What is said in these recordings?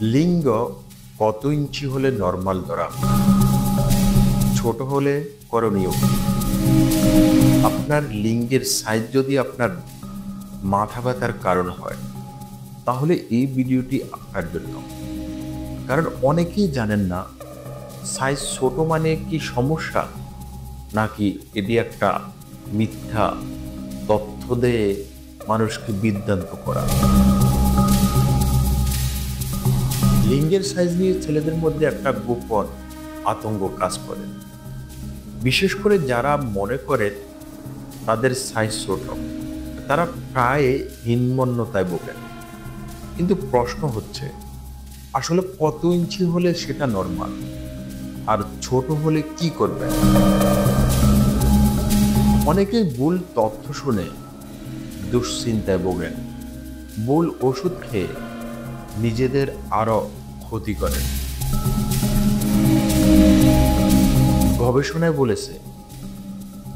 লিঙ্গ কত ইঞ্চি হলে নরমাল ধরা? ছোট হলে করণীয় কি? আপনার লিঙ্গের সাইজ যদি আপনার মাথা ব্যথার কারণ হয়, তাহলে এই ভিডিওটি আপনার জন্য। কারণ অনেকেই জানেন না সাইজ ছোট মানে কি সমস্যা, নাকি এটি একটা মিথ্যা তথ্য দিয়ে মানুষকে বিভ্রান্ত করা। লিঙ্গের সাইজ নিয়ে ছেলেদের মধ্যে একটা গোপন আতঙ্ক কাজ করে, বিশেষ করে যারা মনে করেন তাদের সাইজ ছোট, তারা প্রায় হীনমন্যতায় ভোগেন। কিন্তু প্রশ্ন হচ্ছে, আসলে কত ইঞ্চি হলে সেটা নরমাল, আর ছোট হলে কি করবেন? অনেকেই ভুল তথ্য শুনে দুশ্চিন্তায় ভোগেন, ভুল ওষুধ খেয়ে নিজেদের আরো ক্ষতি করেন। গবেষণায় বলেছে,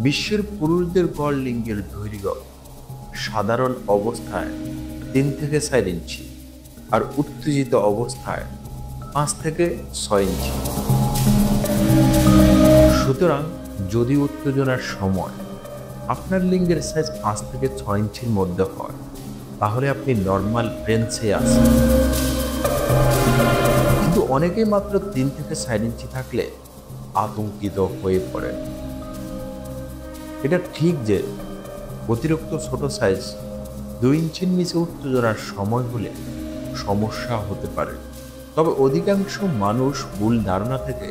বিশ্বের পুরুষদের গড় লিঙ্গের দৈর্ঘ্য সাধারণ অবস্থায় 3 থেকে 4 ইঞ্চি, আর উত্তেজিত অবস্থায় 5 থেকে 6 ইঞ্চি। সুতরাং যদি উত্তেজনার সময় আপনার লিঙ্গের সাইজ 5 থেকে 6 ইঞ্চির মধ্যে হয়, তাহলে আপনি নর্মাল রেঞ্জে আছেন। কিন্তু অনেকেই মাত্র 3 থেকে 4 ইঞ্চি থাকলে আতঙ্কিত হয়ে পড়েন। এটা ঠিক যে অতিরিক্ত ছোট সাইজ 2 ইঞ্চির নিচে উত্তেজনার সময় হলে সমস্যা হতে পারে। তবে অধিকাংশ মানুষ ভুল ধারণা থেকে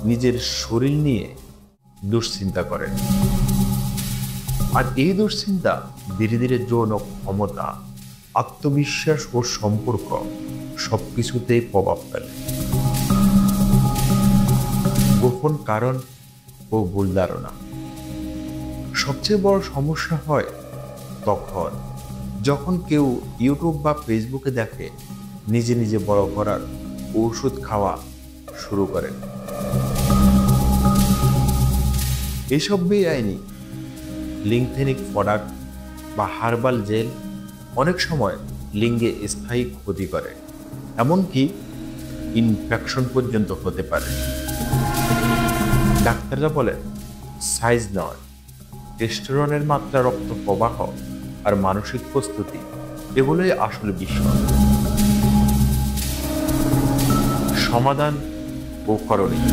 নিজের শরীর নিয়ে দুশ্চিন্তা করেন, আর এই দুশ্চিন্তা ধীরে ধীরে যৌন ক্ষমতা, আত্মবিশ্বাস ও সম্পর্ক সবকিছুতেই প্রভাব ফেলে। গোপন কারণ ও ভুল ধারণা। সবচেয়ে বড় সমস্যা হয় যখন কেউ ইউটিউব বা ফেসবুকে দেখে নিজে নিজে বড় করার ওষুধ খাওয়া শুরু করেন। এসব বেআইনি লিঙ্গথেনিক প্রোডাক্ট বা হার্বাল জেল অনেক সময় লিঙ্গে স্থায়ী ক্ষতি করে, এমনকি ইনফেকশন পর্যন্ত হতে পারে। ডাক্তাররা বলেন, সাইজ নয়, টেস্টোস্টেরনের মাত্রা, রক্ত প্রবাহ আর মানসিক প্রস্তুতি, এগুলোই আসলে বিষয়। সমাধান ও করণীয়।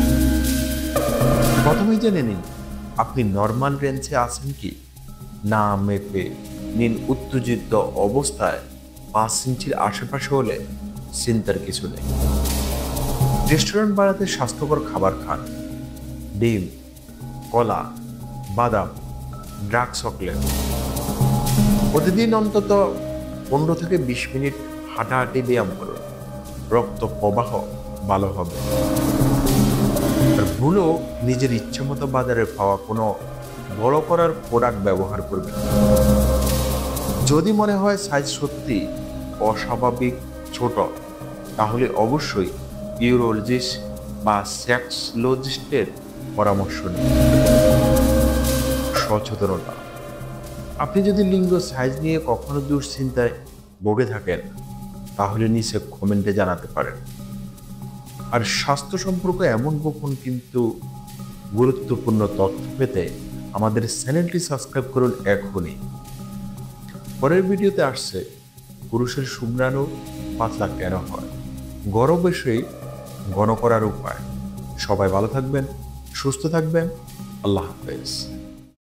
প্রথমেই জেনে নিন আপনি নরমাল রেঞ্জে আছেন কি না। মেপে নিন উত্তেজিত অবস্থায় 5 ইঞ্চির আশেপাশে হলে চিন্তার কিছু নেই। টেস্টোস্টেরন বাড়াতে স্বাস্থ্যকর খাবার খান। ডিম, কলা, বাদাম, ডার্ক চকলেট। প্রতিদিন অন্তত 15 থেকে 20 মিনিট হাঁটাহাঁটি ব্যায়াম করুন, রক্ত প্রবাহ ভালো হবে। আর ভুলও নিজের ইচ্ছে মতো বাজারে পাওয়া কোনো বড় করার প্রোডাক্ট ব্যবহার করবেন। যদি মনে হয় সাইজ সত্যি অস্বাভাবিক ছোট, তাহলে অবশ্যই ইউরোলজিস্ট বা সেক্সোলজিস্টের পরামর্শ নিন। সচেতনতা। আপনি যদি লিঙ্গ সাইজ নিয়ে কখনো দুশ্চিন্তায় ভোগে থাকেন, তাহলে নিচে কমেন্টে জানাতে পারেন। আর স্বাস্থ্য সম্পর্কে এমন গোপন কিন্তু গুরুত্বপূর্ণ তথ্য পেতে আমাদের চ্যানেলটি সাবস্ক্রাইব করুন এখনই। পরের ভিডিওতে আসছে পুরুষের শুক্রাণু পাতলা কেন হয়, গর্ভাশয়ে ঘন করার উপায়। সবাই ভালো থাকবেন, সুস্থ থাকবেন। আল্লাহ হাফেজ।